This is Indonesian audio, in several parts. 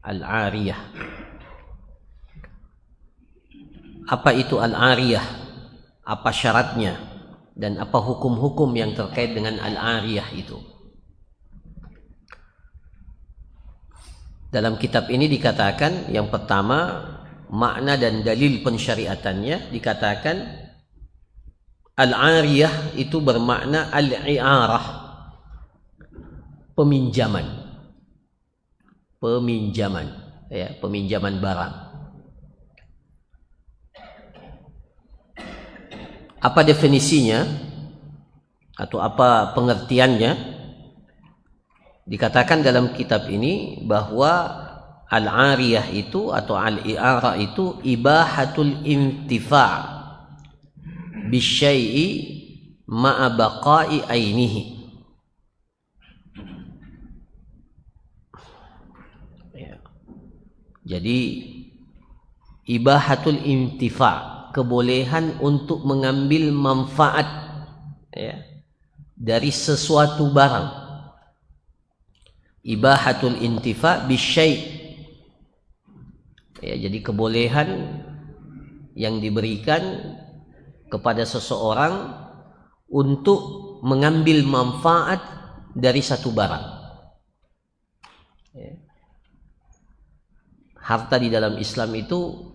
Al-ariyah. Apa itu al-ariyah? Apa syaratnya? Dan apa hukum-hukum yang terkait dengan al-ariyah itu? Dalam kitab ini dikatakan, yang pertama, makna dan dalil pensyariatannya, dikatakan al-ariyah itu bermakna al-i'arah, peminjaman, ya, peminjaman barang. Apa definisinya atau apa pengertiannya? Dikatakan dalam kitab ini bahwa al-ariyah itu atau al-i'arah itu ibahatul intifa' bisyai'i ma'a baqa'i ainihi. Jadi ibahatul intifa', kebolehan untuk mengambil manfaat, ya, dari sesuatu barang. Ibahatul intifa' bisyai', ya, jadi kebolehan yang diberikan kepada seseorang untuk mengambil manfaat dari satu barang. Ya. Harta di dalam Islam itu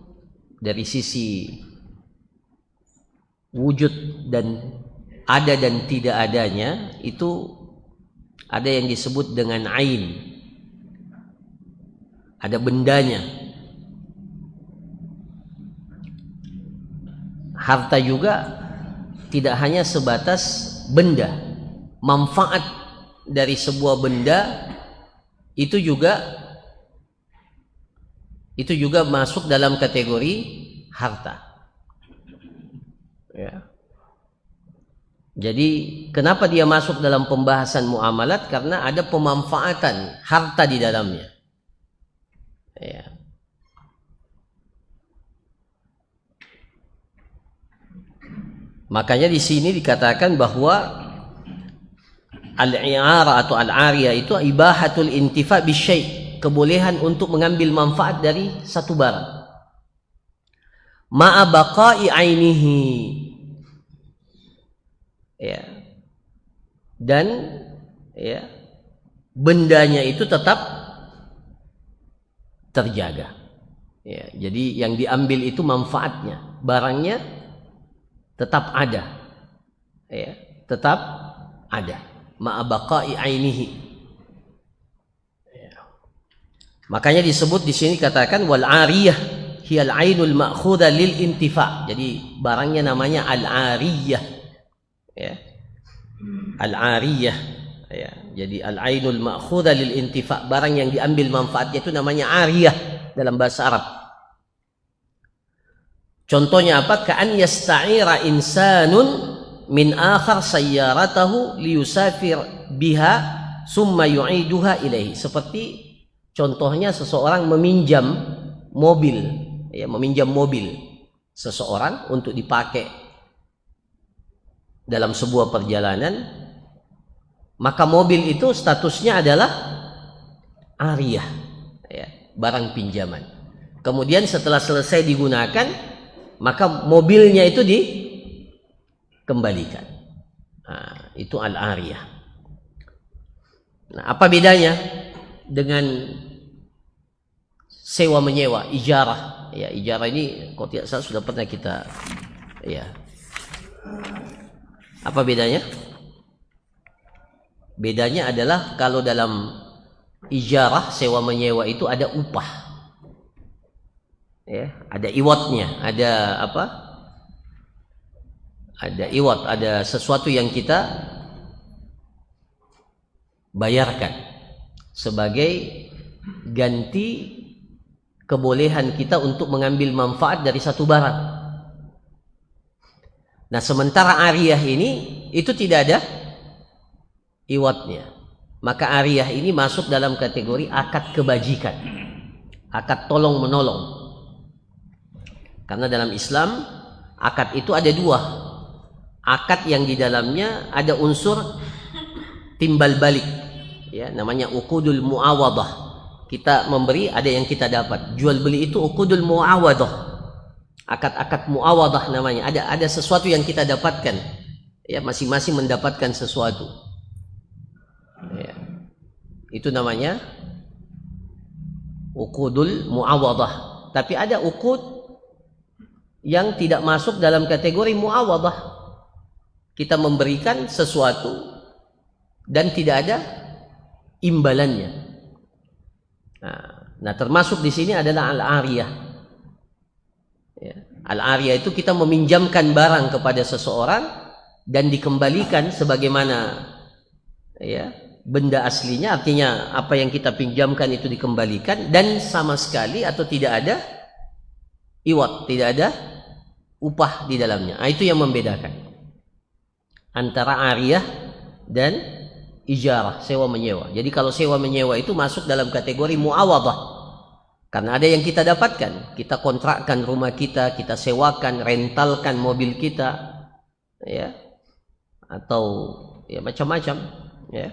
dari sisi wujud dan ada dan tidak adanya itu ada yang disebut dengan ain, ada bendanya. Harta juga tidak hanya sebatas benda, manfaat dari sebuah benda itu juga masuk dalam kategori harta. Ya. Jadi kenapa dia masuk dalam pembahasan muamalat? Karena ada pemanfaatan harta di dalamnya. Ya. Makanya di sini dikatakan bahwa al-i'arah atau al-ariyah itu ibahatul intifa' bisyai', kebolehan untuk mengambil manfaat dari satu barang. Ma'a baqa'i ainihi. Ya. Dan ya, bendanya itu tetap terjaga. Ya, jadi yang diambil itu manfaatnya, barangnya tetap ada. Ya, tetap ada. Ma'a baqa'i ainihi. Ya. Makanya disebut di sini katakan wal ariyah hiyal ainul ma'khudha lil intifa'. Jadi barangnya namanya al-ariyah. Ya. Al-ariyah, ya. Jadi al-ainul ma'khudha lil intifa', barang yang diambil manfaatnya itu namanya ariyah dalam bahasa Arab. Contohnya apa? Ka'an yasta'ira insanun min akhar sayyaratahu liyusafir biha summa yu'iduha ilaihi. Seperti contohnya seseorang meminjam mobil, ya, meminjam mobil seseorang untuk dipakai dalam sebuah perjalanan, maka mobil itu statusnya adalah ariyah, ya, barang pinjaman. Kemudian setelah selesai digunakan, maka mobilnya itu dikembalikan. Nah, itu al-ariyah. Nah, apa bedanya dengan sewa menyewa, ijarah? Ya, ijarah ini kalau tidak salah sudah pernah kita, ya. Apa bedanya? Bedanya adalah kalau dalam ijarah, sewa menyewa itu ada upah, ya, ada iwatnya, ada apa? Ada iwat, ada sesuatu yang kita bayarkan sebagai ganti kebolehan kita untuk mengambil manfaat dari satu barang. Nah, sementara ariyah ini itu tidak ada iwatnya. Maka ariyah ini masuk dalam kategori akad kebajikan, akad tolong menolong. Karena dalam Islam akad itu ada dua. Akad yang di dalamnya ada unsur timbal balik, ya, namanya uqudul muawadah. Kita memberi, ada yang kita dapat. Jual beli itu uqudul muawadah. Akad-akad muawadah namanya. Ada sesuatu yang kita dapatkan. Ya, masing-masing mendapatkan sesuatu. Ya. Itu namanya uqudul muawadah. Tapi ada uqud yang tidak masuk dalam kategori muawadah. Kita memberikan sesuatu dan tidak ada imbalannya. Nah, termasuk di sini adalah al-ariyah. Ya. Al-ariyah itu kita meminjamkan barang kepada seseorang dan dikembalikan sebagaimana ya benda aslinya, artinya apa yang kita pinjamkan itu dikembalikan dan sama sekali atau tidak ada iwat, tidak ada upah di dalamnya. Nah, itu yang membedakan antara ariyah dan ijarah, sewa menyewa. Jadi kalau sewa menyewa itu masuk dalam kategori muawadah. Karena ada yang kita dapatkan, kita kontrakkan rumah kita, kita sewakan, rentalkan mobil kita, ya, atau ya macam-macam, ya.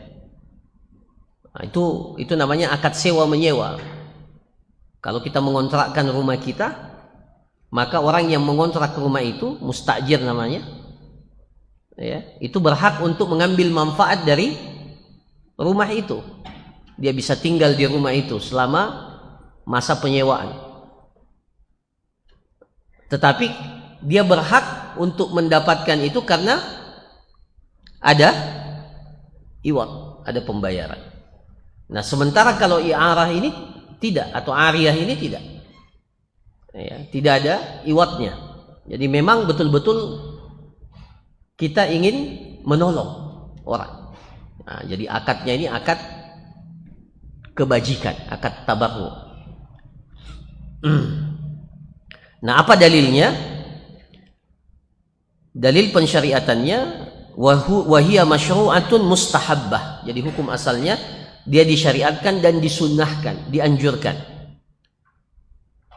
Nah, itu namanya akad sewa menyewa. Kalau kita mengontrakkan rumah kita, maka orang yang mengontrak rumah itu mustajir namanya, ya, itu berhak untuk mengambil manfaat dari rumah itu. Dia bisa tinggal di rumah itu selama masa penyewaan. Tetapi dia berhak untuk mendapatkan itu karena ada iwat, ada pembayaran. Nah, sementara kalau i'arah ini tidak, atau ariyah ini tidak. Ya, tidak ada iwatnya. Jadi memang betul-betul kita ingin menolong orang. Nah, jadi akadnya ini akad kebajikan, akad tabarru. Nah, apa dalilnya? Dalil pensyariatannya wahiyya masyru'atun mustahabbah. Jadi hukum asalnya dia disyariatkan dan disunnahkan, dianjurkan.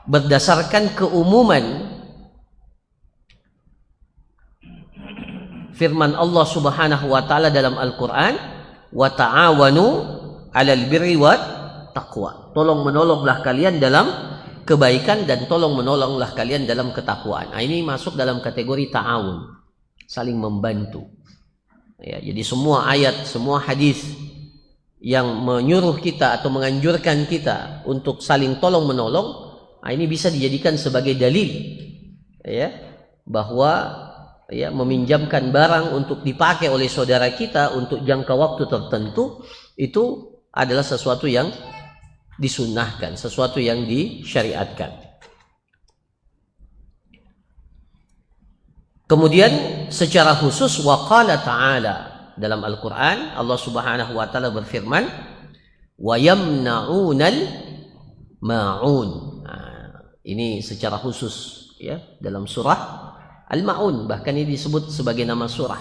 Berdasarkan keumuman firman Allah Subhanahu wa taala dalam Al-Qur'an, wa ta'awanu 'alal birri wat taqwa. Tolong menolonglah kalian dalam kebaikan dan tolong menolonglah kalian dalam ketakwaan. Nah, ini masuk dalam kategori ta'awun, saling membantu. Ya, jadi semua ayat, semua hadis yang menyuruh kita atau menganjurkan kita untuk saling tolong menolong, nah ini bisa dijadikan sebagai dalil, ya, bahwa ya meminjamkan barang untuk dipakai oleh saudara kita untuk jangka waktu tertentu itu adalah sesuatu yang disunnahkan, sesuatu yang disyariatkan. Kemudian secara khusus waqala ta'ala dalam Al-Qur'an, Allah Subhanahu wa taala berfirman, wa yamna'unal ma'un. Nah, ini secara khusus ya dalam surah Al-Ma'un, bahkan ini disebut sebagai nama surah.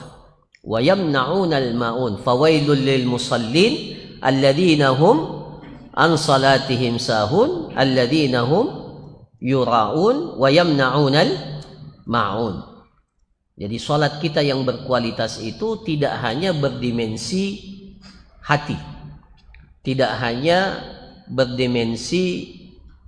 Wa yamna'unal ma'un fawailul lil musallin alladzina hum an salatihim sahun alladzina hum yura'un wa yamna'unal ma'un. Jadi salat kita yang berkualitas itu tidak hanya berdimensi hati, tidak hanya berdimensi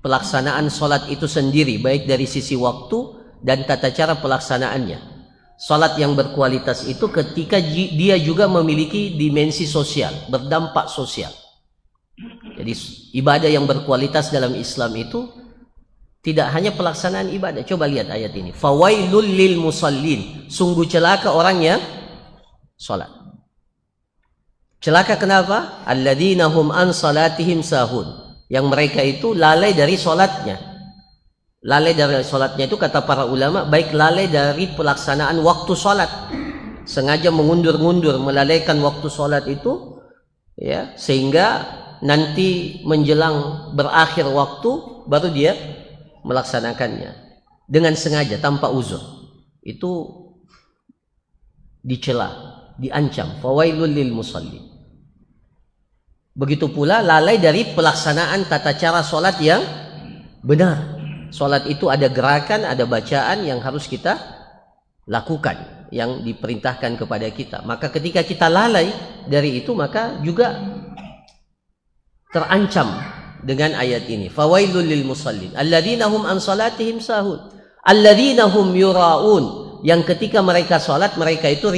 pelaksanaan salat itu sendiri, baik dari sisi waktu dan tata cara pelaksanaannya. Salat yang berkualitas itu ketika dia juga memiliki dimensi sosial, berdampak sosial. Jadi ibadah yang berkualitas dalam Islam itu tidak hanya pelaksanaan ibadah. Coba lihat ayat ini. Fawailul lil musallin. Sungguh celaka orang yang salat. Celaka kenapa? Alladzina hum an salatihim sahun. Yang mereka itu lalai dari salatnya. Lalai dari salatnya itu kata para ulama, baik lalai dari pelaksanaan waktu salat. Sengaja mengundur-ngundur, melalaikan waktu salat itu, ya, sehingga nanti menjelang berakhir waktu baru dia melaksanakannya dengan sengaja tanpa uzur. Itu dicela, diancam. Fawailul lil musallin. Begitu pula lalai dari pelaksanaan tata cara salat yang benar. Salat itu ada gerakan, ada bacaan yang harus kita lakukan, yang diperintahkan kepada kita. Maka ketika kita lalai dari itu, maka juga terancam dengan ayat ini. Fawailul lil musallin alladzina hum an salatihim sahun alladzina hum yuraun, yang ketika mereka salat mereka itu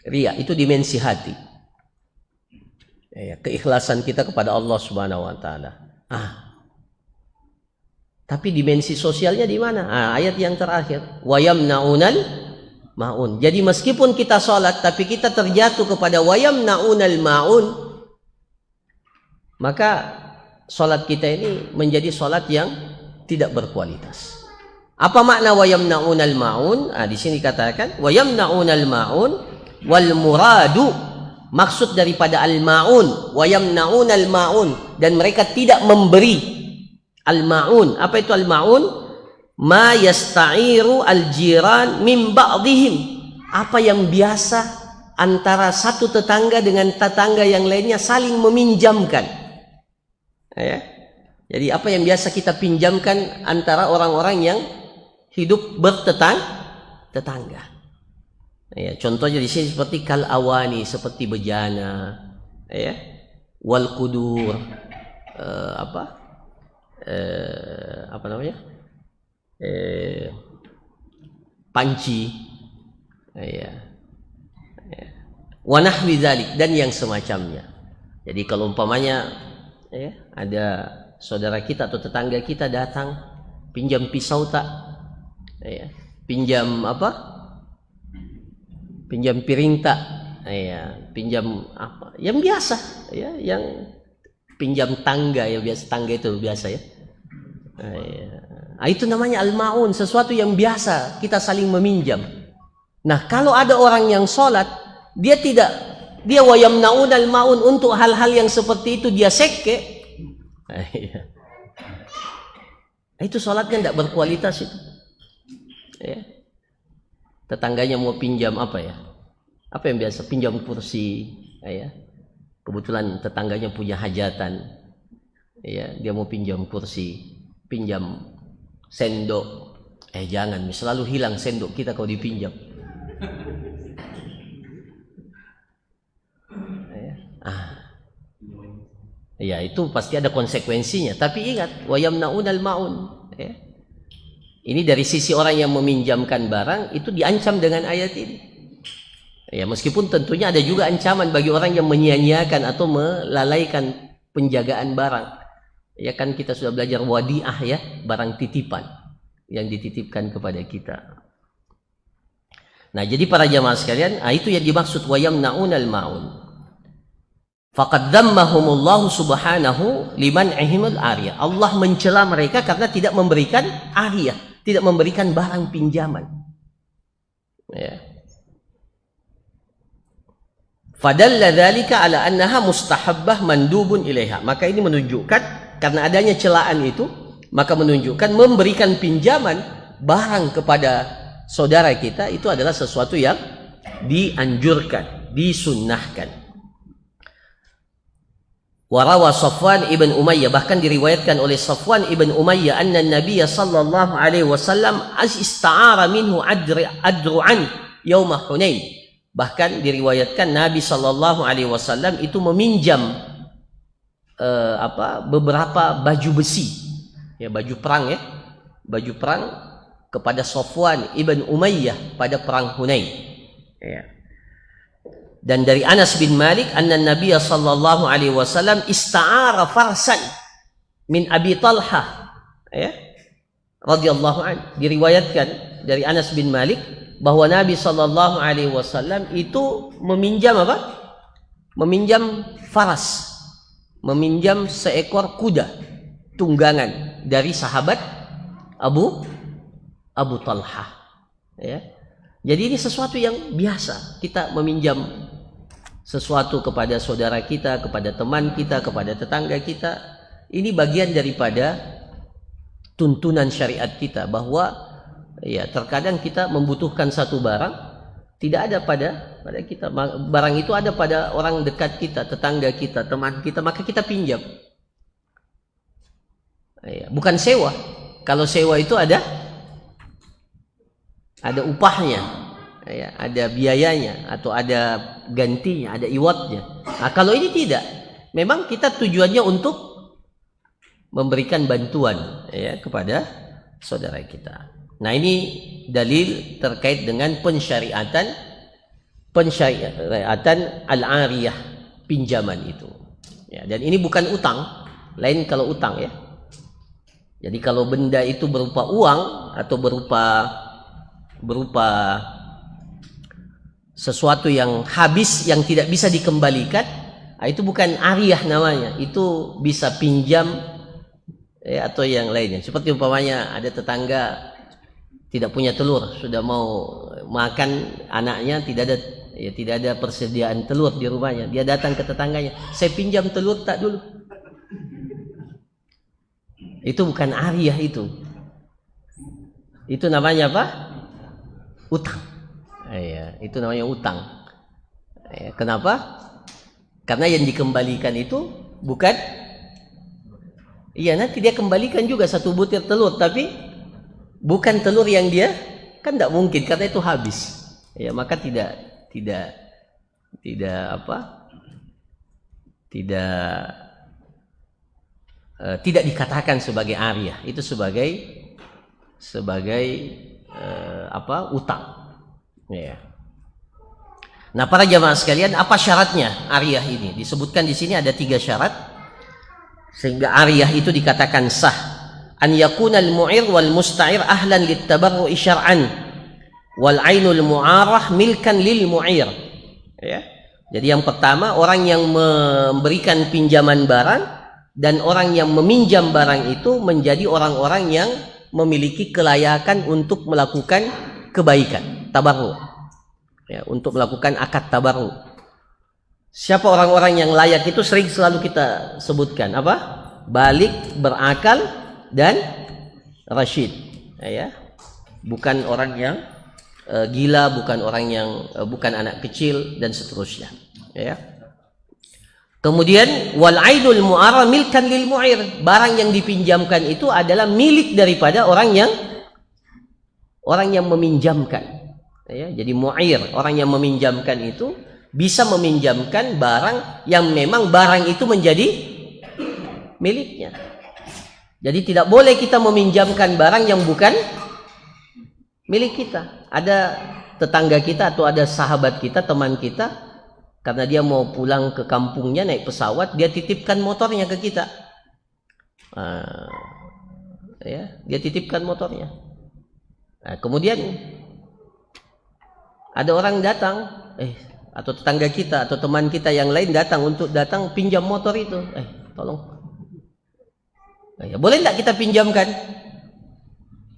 ria, itu dimensi hati. Ya, keikhlasan kita kepada Allah Subhanahu wa taala. Tapi dimensi sosialnya di mana? Ayat yang terakhir, wa yamnaunal maun. Jadi meskipun kita salat tapi kita terjatuh kepada wa yamnaunal maun, maka salat kita ini menjadi salat yang tidak berkualitas. Apa makna wa yamnaunal maun? Di sini katakan wa yamnaunal maun wal muradu, maksud daripada al maun wa yamnaunal maun, dan mereka tidak memberi al maun. Apa itu al maun? Ma yasta'iru al jiran min ba'dihim, apa yang biasa antara satu tetangga dengan tetangga yang lainnya saling meminjamkan. Ya. Jadi apa yang biasa kita pinjamkan antara orang-orang yang hidup bertetangga. Ya, contohnya di sini seperti kal awani, seperti bejana, ya, wal kudur, apa namanya, panci, ya, wa nahwi dzalik, dan yang semacamnya. Jadi kalau umpamanya ya, ada saudara kita atau tetangga kita datang pinjam pisau tak, ya, pinjam apa, pinjam piring tak, ya, pinjam apa yang biasa, ya, yang pinjam tangga, ya biasa, tangga itu biasa, ya, ya. Itu namanya al-maun, sesuatu yang biasa kita saling meminjam. Nah, kalau ada orang yang sholat, dia wa yamnaun al-maun, untuk hal-hal yang seperti itu dia seke. Itu sholatnya tidak berkualitas itu. Ya. Tetangganya mau pinjam apa ya? Apa yang biasa? Pinjam kursi. Ya. Kebetulan tetangganya punya hajatan. Ya, dia mau pinjam kursi, pinjam sendok. Jangan, selalu hilang sendok kita kalau dipinjam. Ya, itu pasti ada konsekuensinya. Tapi ingat, wa yamnaunal maun. Ya. Ini dari sisi orang yang meminjamkan barang, itu diancam dengan ayat ini. Ya, meskipun tentunya ada juga ancaman bagi orang yang menyia-nyiakan atau melalaikan penjagaan barang. Ya kan kita sudah belajar wadiah, ya, barang titipan yang dititipkan kepada kita. Nah, jadi para jamaah sekalian, itu yang dimaksud wa yamnaunal maun. Faqad dhammahumullahu subhanahu liman ihimul ariyah. Allah mencela mereka karena tidak memberikan ariyah, tidak memberikan barang pinjaman. Ya. Fadalla dzalika ala annaha mustahabbah mandubun ilaiha. Maka ini menunjukkan karena adanya celaan itu, maka menunjukkan memberikan pinjaman barang kepada saudara kita itu adalah sesuatu yang dianjurkan, disunnahkan. Warawa Safwan ibn Umayyah, bahkan diriwayatkan oleh Safwan ibn Umayyah anna Nabiya sallallahu alaihi wasallam ista'ara minhu adru'an yauma Hunain. Bahkan diriwayatkan Nabi sallallahu alaihi wasallam itu meminjam beberapa baju besi, ya, baju perang, ya, baju perang kepada Safwan ibn Umayyah pada perang Hunain. Ya. Dan dari Anas bin Malik anna Nabiya sallallahu alaihi wasallam ista'ara farsan min Abi Talhah, ya, radhiyallahu anhu. Diriwayatkan dari Anas bin Malik bahwa Nabi sallallahu alaihi wasallam itu meminjam apa? Meminjam faras, meminjam seekor kuda tunggangan dari sahabat Abu Talhah, ya. Jadi ini sesuatu yang biasa, kita meminjam sesuatu kepada saudara kita, kepada teman kita, kepada tetangga kita. Ini bagian daripada tuntunan syariat kita bahwa, ya, terkadang kita membutuhkan satu barang, tidak ada pada kita, barang itu ada pada orang dekat kita, tetangga kita, teman kita, maka kita pinjam. Ya, bukan sewa. Kalau sewa itu ada upahnya, ya, ada biayanya, atau ada gantinya, ada iwatnya. Nah, kalau ini tidak, memang kita tujuannya untuk memberikan bantuan ya kepada saudara kita. Nah, ini dalil terkait dengan pensyariatan al-ariyah, pinjaman itu. Ya, dan ini bukan utang, lain kalau utang ya. Jadi kalau benda itu berupa uang atau berupa sesuatu yang habis yang tidak bisa dikembalikan, itu bukan ariyah namanya, itu bisa pinjam ya, atau yang lainnya. Seperti umpamanya ada tetangga tidak punya telur, sudah mau makan anaknya, tidak ada persediaan telur di rumahnya. Dia datang ke tetangganya, "Saya pinjam telur tak dulu." Itu bukan ariyah itu. Itu namanya apa? Utang. Ya, itu namanya utang. Ya, kenapa? Karena yang dikembalikan itu bukan, iya nanti dia kembalikan juga satu butir telur, tapi bukan telur yang dia, kan tidak mungkin karena itu habis. Ya, maka tidak dikatakan sebagai ariyah, itu sebagai utang. Ya. Nah, para jamaah sekalian, apa syaratnya ariyah ini? Disebutkan di sini ada 3 syarat sehingga ariyah itu dikatakan sah. An yakuna al-mu'ir wal musta'ir ahlan littabarru'i syar'an wal 'ainul mu'arah milkan lil mu'ir. Ya. Jadi yang pertama, orang yang memberikan pinjaman barang dan orang yang meminjam barang itu menjadi orang-orang yang memiliki kelayakan untuk melakukan kebaikan, tabarru. Ya, untuk melakukan akad tabarru. Siapa orang-orang yang layak itu selalu kita sebutkan apa? Balik, berakal dan rasyid. Ya. Bukan orang yang gila, bukan orang yang bukan anak kecil dan seterusnya. Ya. Kemudian wal ainul mu'arah milkan lil mu'ir. Barang yang dipinjamkan itu adalah milik daripada orang yang meminjamkan. Ya, jadi mu'ir, orang yang meminjamkan itu bisa meminjamkan barang yang memang barang itu menjadi miliknya. Jadi tidak boleh kita meminjamkan barang yang bukan milik kita. Ada tetangga kita atau ada sahabat kita, teman kita, karena dia mau pulang ke kampungnya naik pesawat, dia titipkan motornya ke kita. Ya, dia titipkan motornya. Nah, kemudian ada orang datang, atau tetangga kita atau teman kita yang lain datang pinjam motor itu. Tolong. Ya, boleh tidak kita pinjamkan?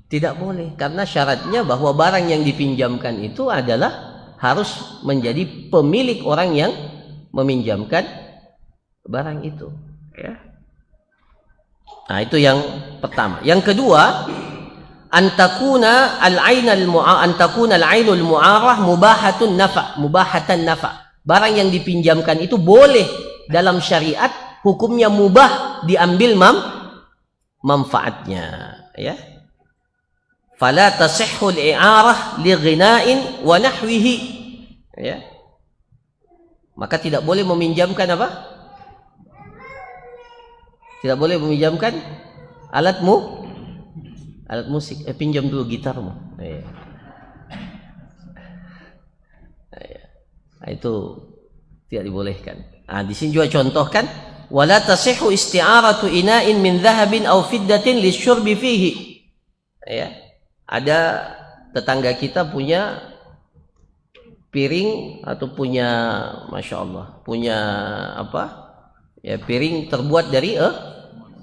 Tidak boleh, karena syaratnya bahwa barang yang dipinjamkan itu adalah harus menjadi pemilik orang yang meminjamkan barang itu. Ya. Nah, itu yang pertama. Yang kedua, antakuna al-ainul mu'arah mubahatan nafa. Barang yang dipinjamkan itu boleh dalam syariat, hukumnya mubah, diambil manfaatnya, ya. Fala tasihhu al-i'arah li ghina'in wa nahwihi. Ya. Maka tidak boleh meminjamkan apa? Tidak boleh meminjamkan alat musik. Pinjam dulu gitarmu. Ya. Nah, itu tidak dibolehkan. Nah, di sini juga contohkan wala tasihhu isti'aratu ina'in min dhahabin aw fiddatin lisyurbi fihi. Ya. Ada tetangga kita punya piring atau punya, masya Allah, punya apa? Ya, piring terbuat dari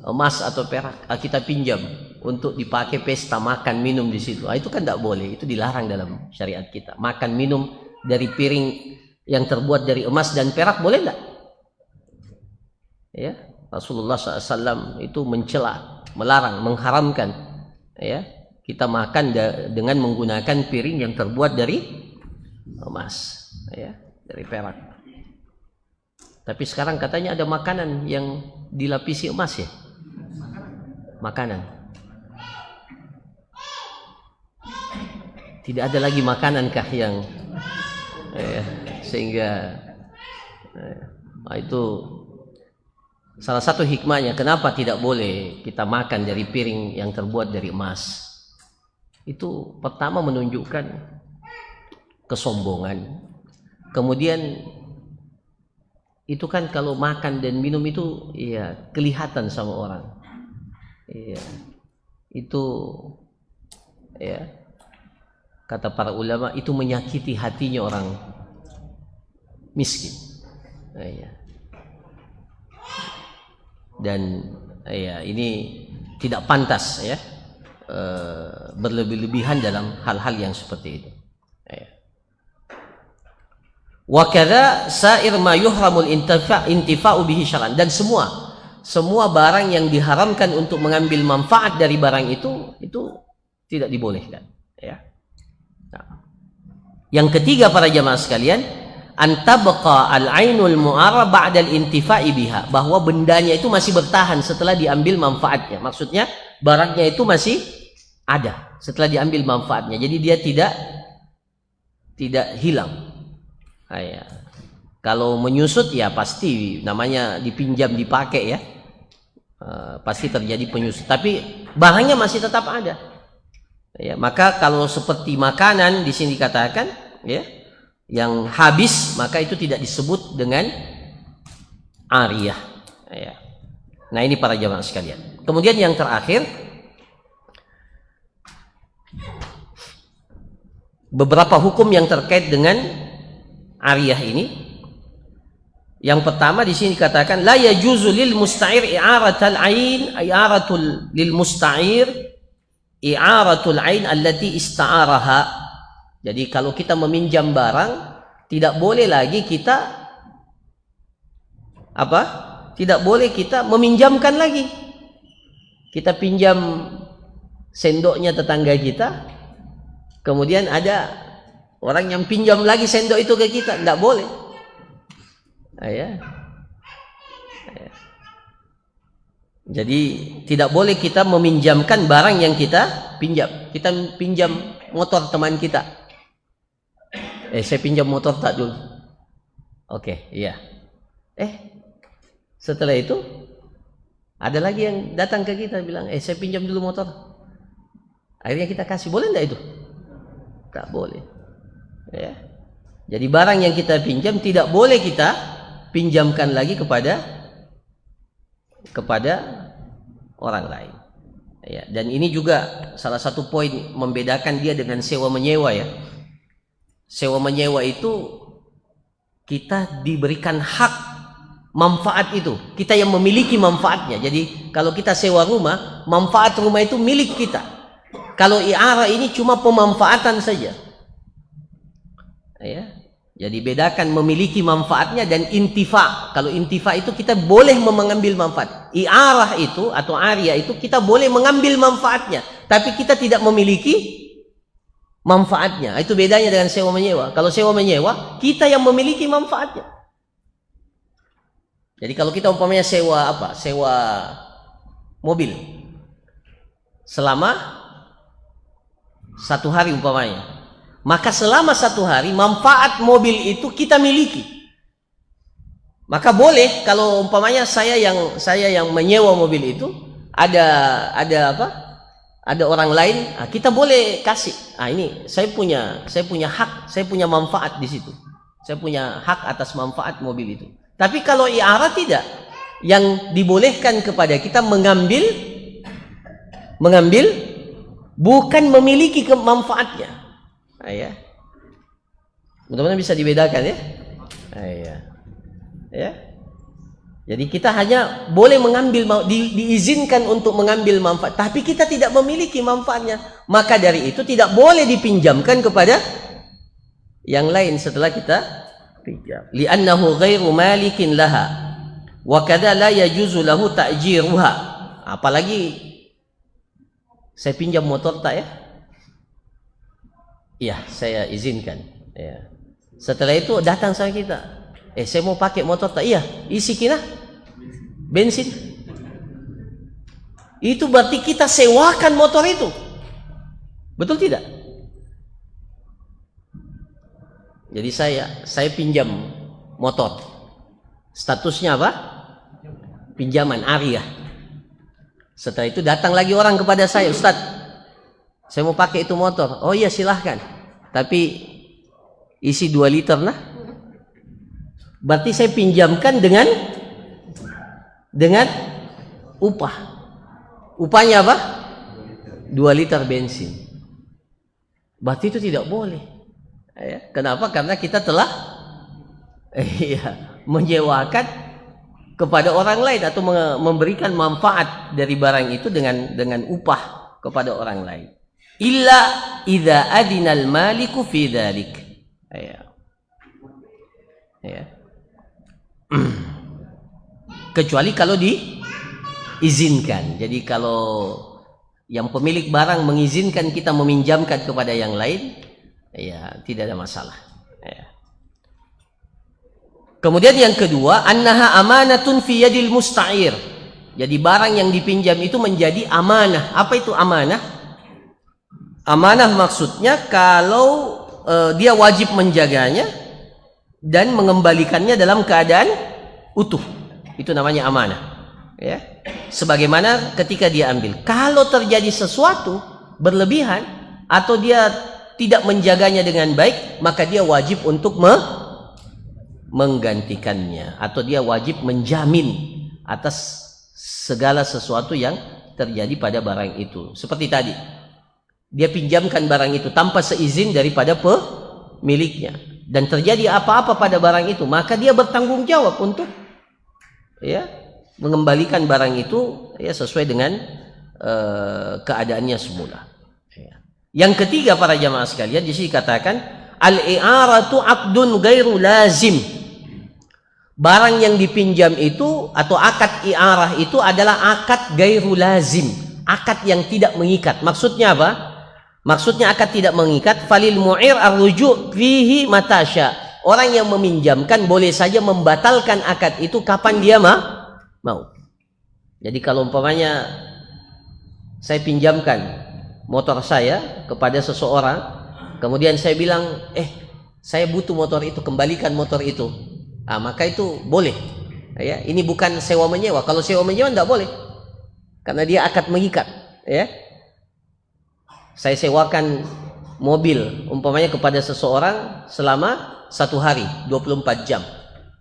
emas atau perak. Kita pinjam untuk dipakai pesta makan minum di situ. Itu kan tidak boleh, itu dilarang dalam syariat kita. Makan minum dari piring yang terbuat dari emas dan perak boleh tidak? Ya, Rasulullah SAW itu mencela, melarang, mengharamkan. Ya. Kita makan dengan menggunakan piring yang terbuat dari emas, ya, dari perak. Tapi sekarang katanya ada makanan yang dilapisi emas ya. Makanan. Tidak ada lagi makanankah yang sehingga itu Salah satu hikmahnya kenapa tidak boleh kita makan dari piring yang terbuat dari emas. Itu pertama menunjukkan kesombongan. Kemudian itu kan kalau makan dan minum itu ya kelihatan sama orang. Iya. Itu ya kata para ulama itu menyakiti hatinya orang miskin. Iya. Dan ya ini tidak pantas ya berlebih-lebihan dalam hal-hal yang seperti itu. Ya. Wa kadza sa'ir ma yuhramul intifa'u bihi syar'an, dan semua barang yang diharamkan untuk mengambil manfaat dari barang itu tidak dibolehkan ya. Nah. Yang ketiga para jamaah sekalian, antabqa al-ainul mu'arrab ba'da al-intifa'i biha, bahwa bendanya itu masih bertahan setelah diambil manfaatnya. Maksudnya barangnya itu masih ada setelah diambil manfaatnya. Jadi dia tidak hilang. Ya. Kalau menyusut ya pasti namanya dipinjam dipakai ya, pasti terjadi penyusut. Tapi barangnya masih tetap ada. Ya, maka kalau seperti makanan di sini dikatakan ya, yang habis maka itu tidak disebut dengan ariyah. Ya. Nah ini para jamaah sekalian. Kemudian yang terakhir, beberapa hukum yang terkait dengan ariyah ini. Yang pertama di sini dikatakan la yajuzu lil musta'ir i'aratul ain, i'aratul lil musta'ir i'aratul ain allati ista'araha. Jadi kalau kita meminjam barang tidak boleh lagi kita apa? Tidak boleh kita meminjamkan lagi. Kita pinjam sendoknya tetangga kita, kemudian ada orang yang pinjam lagi sendok itu ke kita, tidak boleh. Ya. Jadi tidak boleh kita meminjamkan barang yang kita pinjam. Kita pinjam motor teman kita. Saya pinjam motor tak dulu. Oke, iya. Setelah itu ada lagi yang datang ke kita bilang, saya pinjam dulu motor. Akhirnya kita kasih, boleh enggak itu? Tak boleh. Ya. Jadi barang yang kita pinjam tidak boleh kita pinjamkan lagi kepada orang lain. Ya. Dan ini juga salah satu poin membedakan dia dengan sewa menyewa ya. Sewa menyewa itu kita diberikan hak manfaat itu, kita yang memiliki manfaatnya. Jadi kalau kita sewa rumah, manfaat rumah itu milik kita. Kalau i'arah ini cuma pemanfaatan saja. Ya. Jadi bedakan memiliki manfaatnya dan intifa. Kalau intifa itu kita boleh mengambil manfaat. I'arah itu atau ariyah itu kita boleh mengambil manfaatnya, tapi kita tidak memiliki manfaatnya. Itu bedanya dengan sewa menyewa. Kalau sewa menyewa, kita yang memiliki manfaatnya. Jadi kalau kita umpamanya sewa apa? Sewa mobil. Selama 1 hari umpamanya. Maka selama 1 hari manfaat mobil itu kita miliki. Maka boleh kalau umpamanya saya yang menyewa mobil itu ada apa? Ada orang lain, kita boleh kasih. Ini saya punya hak, saya punya manfaat di situ. Saya punya hak atas manfaat mobil itu. Tapi kalau i'arah tidak. Yang dibolehkan kepada kita mengambil bukan memiliki manfaatnya. Ya. Mudah-mudahan bisa dibedakan ya. Ya. Jadi kita hanya boleh mengambil, diizinkan untuk mengambil manfaat, tapi kita tidak memiliki manfaatnya. Maka dari itu tidak boleh dipinjamkan kepada yang lain setelah kita pinjam. Li'annahu ghairu malikin laha wa kadza la yajuzu lahu ta'jiruha. Apalagi saya pinjam motor tak ya? Iya, saya izinkan. Ya. Setelah itu datang sama kita. Saya mau pakai motor tak? Iya, isi kina bensin. Itu berarti kita sewakan motor itu. Betul tidak? Jadi saya pinjam motor. Statusnya apa? pinjaman ariyah. Setelah itu datang lagi orang kepada saya, Ustaz, saya mau pakai itu motor. Oh iya silahkan, tapi isi 2 liter nah. Berarti saya pinjamkan dengan upah. Upahnya apa? 2 liter bensin. Berarti itu tidak boleh. Ya, kenapa? Karena kita telah menyewakan kepada orang lain atau memberikan manfaat dari barang itu dengan upah kepada orang lain. Illa idza adinal maliku fi dzalik. Kecuali kalau diizinkan. Jadi kalau yang pemilik barang mengizinkan kita meminjamkan kepada yang lain, ya tidak ada masalah. Kemudian yang kedua, annaha amanatun fi yadil musta'ir. Jadi barang yang dipinjam itu menjadi amanah. Apa itu amanah? Amanah maksudnya kalau dia wajib menjaganya dan mengembalikannya dalam keadaan utuh. Itu namanya amanah. Ya. Sebagaimana ketika dia ambil. Kalau terjadi sesuatu berlebihan atau dia tidak menjaganya dengan baik, maka dia wajib untuk menggantikannya, atau dia wajib menjamin atas segala sesuatu yang terjadi pada barang itu. Seperti tadi, dia pinjamkan barang itu tanpa seizin daripada pemiliknya, dan terjadi apa-apa pada barang itu, maka dia bertanggung jawab untuk mengembalikan barang itu sesuai dengan keadaannya semula. Yang ketiga para jamaah sekalian, di sini dikatakan al-i'aratu 'aqdun ghairu lazim. Barang yang dipinjam itu atau akad i'arah itu adalah akad ghairu lazim, akad yang tidak mengikat. Maksudnya apa? Maksudnya akad tidak mengikat. Falil mu'ir ar-ruju' fihi matasya. Orang yang meminjamkan boleh saja membatalkan akad itu kapan dia mau. Jadi kalau umpamanya saya pinjamkan motor saya kepada seseorang, kemudian saya bilang, saya butuh motor itu, kembalikan motor itu. Maka itu boleh. Ya, ini bukan sewa menyewa. Kalau sewa menyewa tidak boleh, karena dia akad mengikat. Ya, saya sewakan mobil, umpamanya kepada seseorang selama 1 hari, 24 jam.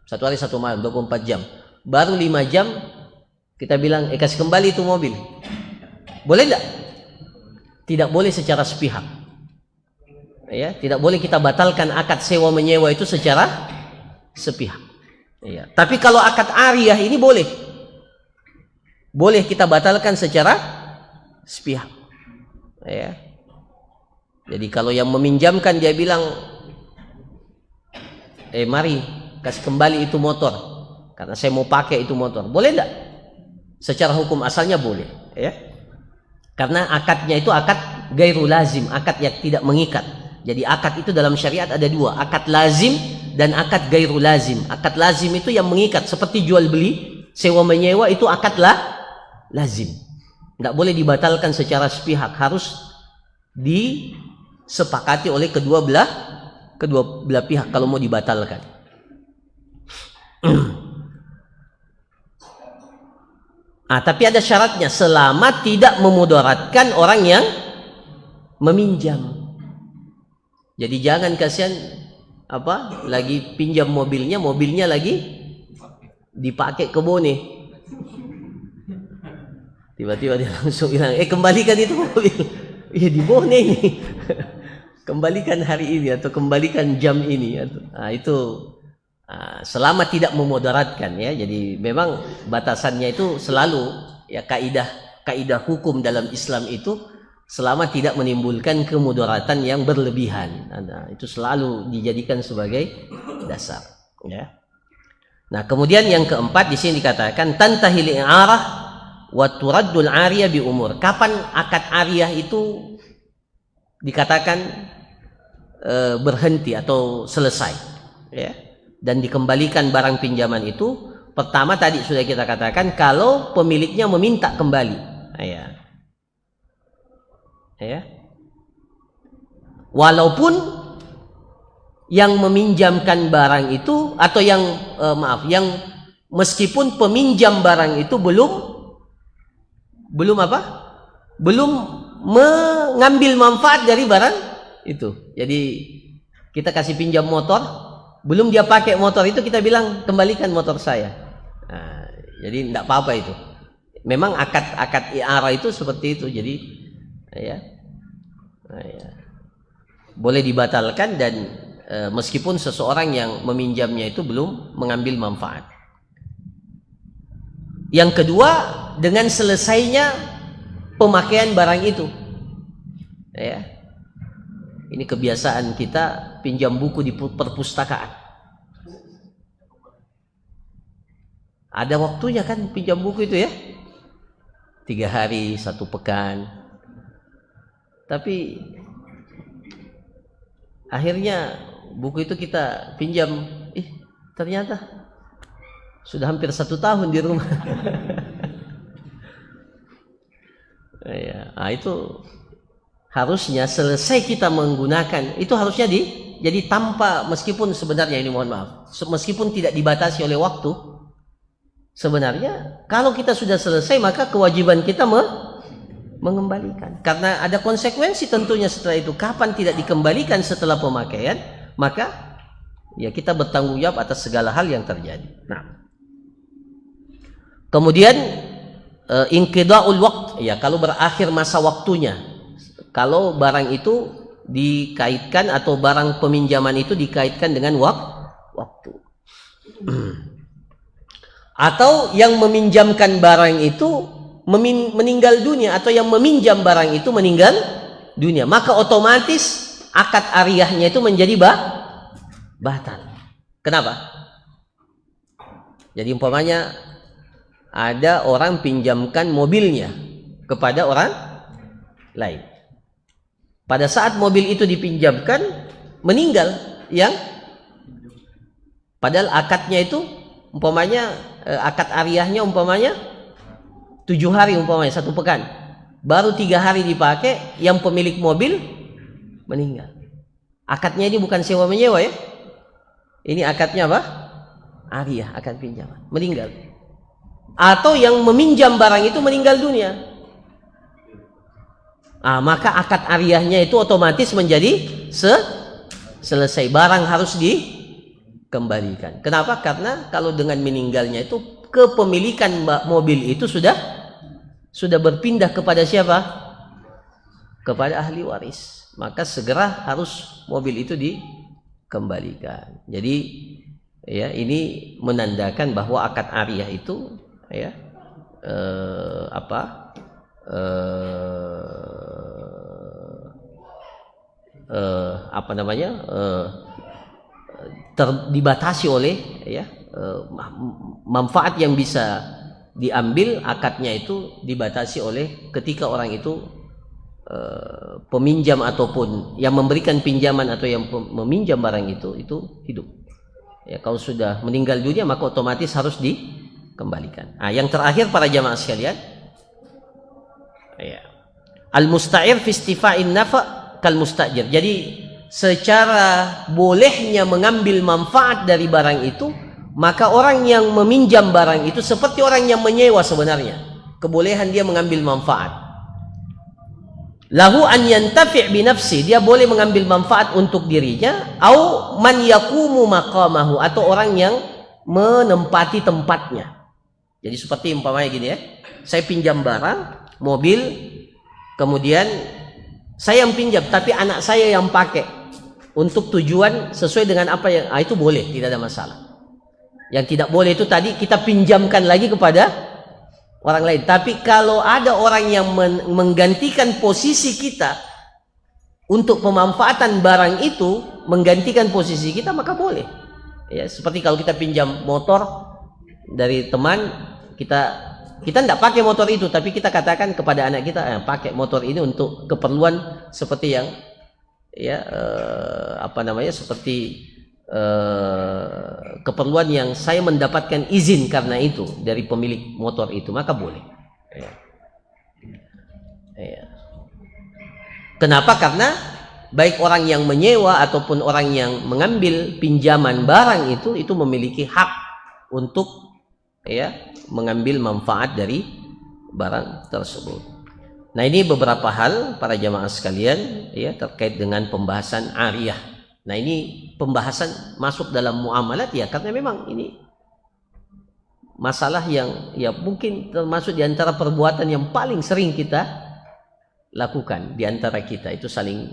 1 hari 1 malam, 24 jam. Baru 5 jam kita bilang, kasih kembali itu mobil. Boleh tidak? Tidak boleh secara sepihak. Ya, tidak boleh kita batalkan akad sewa menyewa itu secara sepihak. Ya. Tapi kalau akad ariyah ini boleh. Boleh kita batalkan secara sepihak. Ya. Jadi kalau yang meminjamkan dia bilang, mari kasih kembali itu motor, karena saya mau pakai itu motor. Boleh tidak? Secara hukum asalnya boleh. Ya. Karena akadnya itu akad ghairu lazim, akad yang tidak mengikat. Jadi akad itu dalam syariat ada 2, akad lazim dan akad ghairu lazim. Akad lazim itu yang mengikat, seperti jual beli, sewa menyewa itu akad lazim. Tidak boleh dibatalkan secara sepihak, harus disepakati oleh kedua belah pihak kalau mau dibatalkan. Tapi ada syaratnya, selama tidak memudaratkan orang yang meminjam. Jadi jangan kasihan lagi pinjam mobilnya lagi dipakai ke Bone. Tiba-tiba dia langsung bilang, kembalikan itu mobil. Iya di Bone ini. Kembalikan hari ini atau kembalikan jam ini. Itu selama tidak memudaratkan ya. Jadi memang batasannya itu selalu ya, kaidah hukum dalam Islam itu selama tidak menimbulkan kemudaratan yang berlebihan. Itu selalu dijadikan sebagai dasar ya. Nah, kemudian yang keempat di sini dikatakan tantahil i'arah wa turaddul 'ariyah bi umur. Kapan akad ariyah itu dikatakan berhenti atau selesai ya, dan dikembalikan barang pinjaman itu? Pertama tadi sudah kita katakan kalau pemiliknya meminta kembali. Ya. Walaupun yang meminjamkan barang itu atau yang meskipun peminjam barang itu belum apa? Belum mengambil manfaat dari barang itu. Jadi kita kasih pinjam motor, belum dia pakai motor itu, kita bilang kembalikan motor saya. Nah, jadi tidak apa-apa itu. Memang akad i'arah itu seperti itu. Jadi ya, boleh dibatalkan dan meskipun seseorang yang meminjamnya itu belum mengambil manfaat. Yang kedua, dengan selesainya pemakaian barang itu. Ya. Ini kebiasaan kita pinjam buku di perpustakaan. Ada waktunya kan pinjam buku itu ya. 3 hari, 1 pekan. Tapi akhirnya buku itu kita pinjam, ternyata sudah hampir 1 tahun di rumah. Ya, itu harusnya selesai kita menggunakan itu harusnya jadi tanpa, meskipun sebenarnya ini mohon maaf, meskipun tidak dibatasi oleh waktu, sebenarnya kalau kita sudah selesai maka kewajiban kita mengembalikan, karena ada konsekuensi tentunya setelah itu. Kapan tidak dikembalikan setelah pemakaian, maka ya kita bertanggung jawab atas segala hal yang terjadi. Nah, kemudian inqida'ul waqt, ya kalau berakhir masa waktunya. Kalau barang itu dikaitkan atau barang peminjaman itu dikaitkan dengan waktu. Atau yang meminjamkan barang itu meninggal dunia, atau yang meminjam barang itu meninggal dunia, maka otomatis akad ariyahnya itu menjadi batal. Kenapa? Jadi umpamanya ada orang pinjamkan mobilnya kepada orang lain. Pada saat mobil itu dipinjamkan, meninggal yang padahal akadnya itu umpamanya akad ariyahnya umpamanya 7 hari, umpamanya 1 pekan, baru 3 hari dipakai, yang pemilik mobil meninggal. Akadnya ini bukan sewa menyewa ya, ini akadnya apa? Ariyah, akad pinjaman, meninggal. Atau yang meminjam barang itu meninggal dunia, maka akad ariyahnya itu otomatis menjadi selesai, barang harus dikembalikan. Kenapa? Karena kalau dengan meninggalnya itu kepemilikan mobil itu sudah berpindah kepada siapa? Kepada ahli waris. Maka segera harus mobil itu dikembalikan. Jadi ya, ini menandakan bahwa akad ariyah itu ya dibatasi oleh ya manfaat yang bisa diambil, akadnya itu dibatasi oleh ketika orang itu peminjam ataupun yang memberikan pinjaman atau yang meminjam barang itu hidup. Ya, kalau sudah meninggal dunia maka otomatis harus dikembalikan. Yang terakhir para jamaah sekalian, ya, al-musta'ir fi istifa'in nafa' kal mustajir. Jadi secara bolehnya mengambil manfaat dari barang itu, maka orang yang meminjam barang itu seperti orang yang menyewa sebenarnya. Kebolehan dia mengambil manfaat. Lahu an yantafi' bi nafsi, dia boleh mengambil manfaat untuk dirinya, au man yaqumu maqamahu, atau orang yang menempati tempatnya. Jadi seperti umpamanya gini ya, saya pinjam barang, mobil, kemudian saya yang pinjam tapi anak saya yang pakai untuk tujuan sesuai dengan apa yang itu boleh, tidak ada masalah. Yang tidak boleh itu tadi kita pinjamkan lagi kepada orang lain. Tapi kalau ada orang yang menggantikan posisi kita untuk pemanfaatan barang itu, menggantikan posisi kita, maka boleh. Ya, seperti kalau kita pinjam motor dari teman, kita tidak pakai motor itu, tapi kita katakan kepada anak kita, pakai motor ini untuk keperluan seperti yang ya seperti keperluan yang saya mendapatkan izin karena itu dari pemilik motor itu, maka boleh. Kenapa? Karena baik orang yang menyewa ataupun orang yang mengambil pinjaman barang itu memiliki hak untuk ya mengambil manfaat dari barang tersebut. Nah, ini beberapa hal para jamaah sekalian ya terkait dengan pembahasan ariyah. Nah, ini pembahasan masuk dalam muamalat ya karena memang ini masalah yang ya mungkin termasuk di antara perbuatan yang paling sering kita lakukan di antara kita, itu saling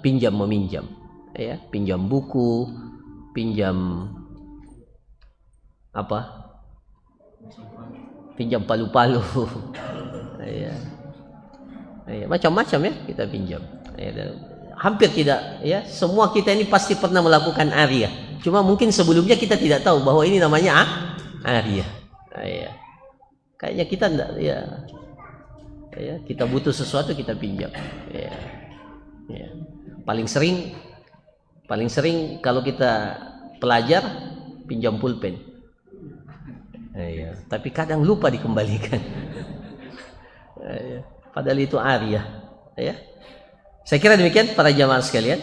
pinjam meminjam ya, pinjam buku, pinjam apa? Pinjam palu-palu. Ya. Ya, macam-macam ya kita pinjam. Ya, hampir tidak ya, semua kita ini pasti pernah melakukan ariyah. Cuma mungkin sebelumnya kita tidak tahu bahwa ini namanya ariyah. Ya. Kayaknya kita enggak ya. Ya, kita butuh sesuatu kita pinjam. Ya. Ya. Paling sering kalau kita pelajar pinjam pulpen. Ya. Tapi kadang lupa dikembalikan. Ya. Padahal itu ariyah. Ya. Saya kira demikian para jamaah sekalian.